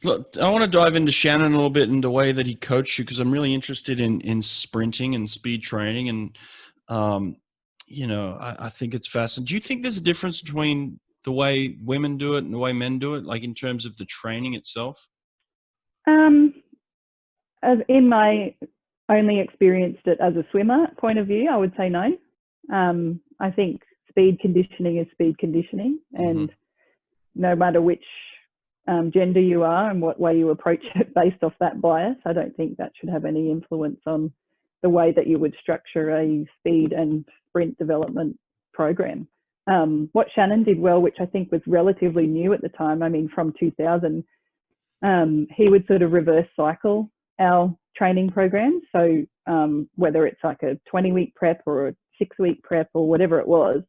Look, I want to dive into Shannon a little bit in the way that he coached you because I'm really interested in sprinting and speed training, and um, I think it's fascinating. Do you think there's a difference between the way women do it and the way men do it, like in terms of the training itself? Um, as in my only experienced it as a swimmer point of view, I would say no. I think speed conditioning is speed conditioning, Hmm. and no matter which gender you are and what way you approach it based off that bias, I don't think that should have any influence on the way that you would structure a speed and sprint development program. What Shannon did well, which I think was relatively new at the time, I mean, from 2000, he would sort of reverse cycle our training programs. So whether it's like a 20-week prep or a 6-week prep or whatever it was,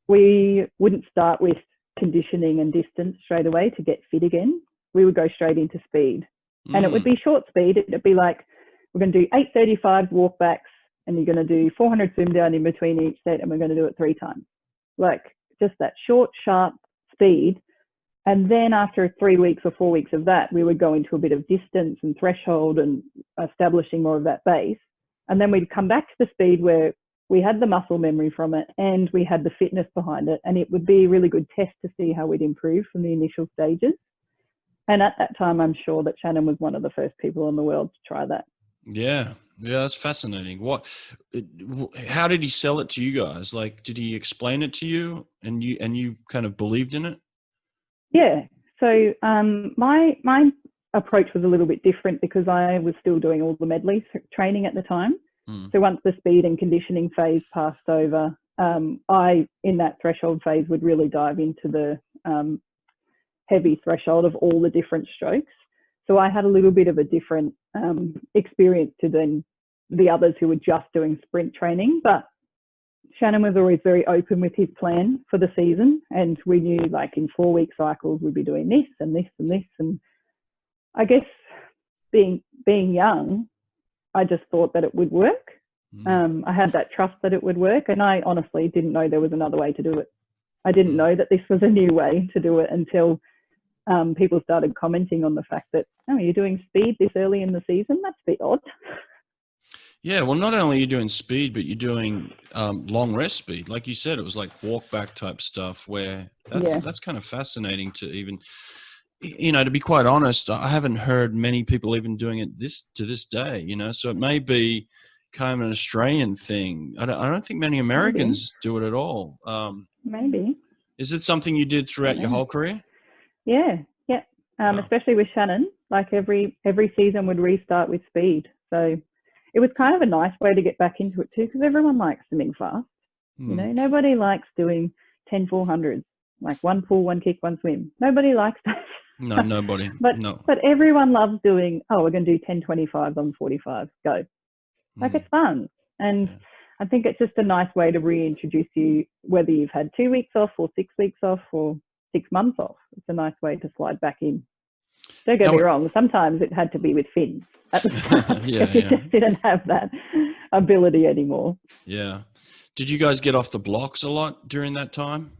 we wouldn't start with conditioning and distance straight away to get fit again. We would go straight into speed. And it would Mm. be short speed. It'd be like, we're going to do 8:35 walkbacks and you're going to do 400 swim down in between each set and we're going to do it 3 times. Like just that short, sharp speed. And then after 3 weeks or 4 weeks of that, we would go into a bit of distance and threshold and establishing more of that base. And then we'd come back to the speed where we had the muscle memory from it and we had the fitness behind it. And it would be a really good test to see how we'd improve from the initial stages. And at that time, I'm sure that Shannon was one of the first people in the world to try that. Yeah, yeah, that's fascinating. How did he sell it to you guys? Like, did he explain it to you, and you kind of believed in it? Yeah. So my approach was a little bit different because I was still doing all the medley training at the time. Mm. So once the speed and conditioning phase passed over, I, in that threshold phase, would really dive into the heavy threshold of all the different strokes. So I had a little bit of a different experience to then the others who were just doing sprint training. But Shannon was always very open with his plan for the season. And we knew like in 4-week cycles, we'd be doing this and this and this. And I guess being young, I just thought that it would work. Mm. I had that trust that it would work. And I honestly didn't know there was another way to do it. I didn't Mm. know that this was a new way to do it until people started commenting on the fact that, oh, you're doing speed this early in the season? That's a bit odd. Yeah, well, not only are you doing speed, but you're doing long rest speed. Like you said, it was like walk back type stuff. Where Yeah, that's kind of fascinating to even, to be quite honest, I haven't heard many people even doing it to this day. So it may be kind of an Australian thing. I don't think many maybe, Americans do it at all. maybe. Is it something you did I throughout don't your know. whole career? Yeah, yeah. Wow. Especially with Shannon, like every season would restart with speed. So it was kind of a nice way to get back into it too, because everyone likes swimming fast. Hmm. Nobody likes doing 10 400s, like one pull, one kick, one swim. Nobody likes No, that. nobody. but No. but everyone loves doing, oh, we're going to do 10 25s on 45, go. Like Hmm. it's fun. And Yeah. I think it's just a nice way to reintroduce you, whether you've had 2 weeks off or 6 weeks off or 6 months off. It's a nice way to slide back in. Don't get me Now, wrong, sometimes it had to be with fins at the start yeah, because we yeah, just didn't have that ability anymore. yeah. Did you guys get off the blocks a lot during that time?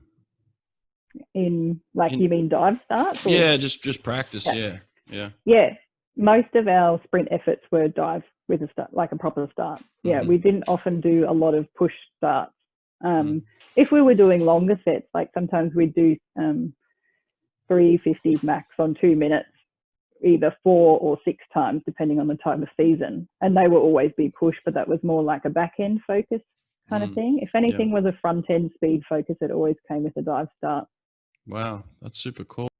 In like, In you mean dive starts or? Yeah, just practice. Yeah. Yeah, yeah. Yeah, most of our sprint efforts were dive with a start, like a proper start. Yeah, Hmm. we didn't often do a lot of push starts. Mm. If we were doing longer sets, like sometimes we'd do 350s max on 2 minutes, either 4 or 6 times, depending on the time of season. And they will always be push, but that was more like a back end focus kind of Mm. thing. If Yeah. anything was a front end speed focus, it always came with a dive start. Wow, that's super cool.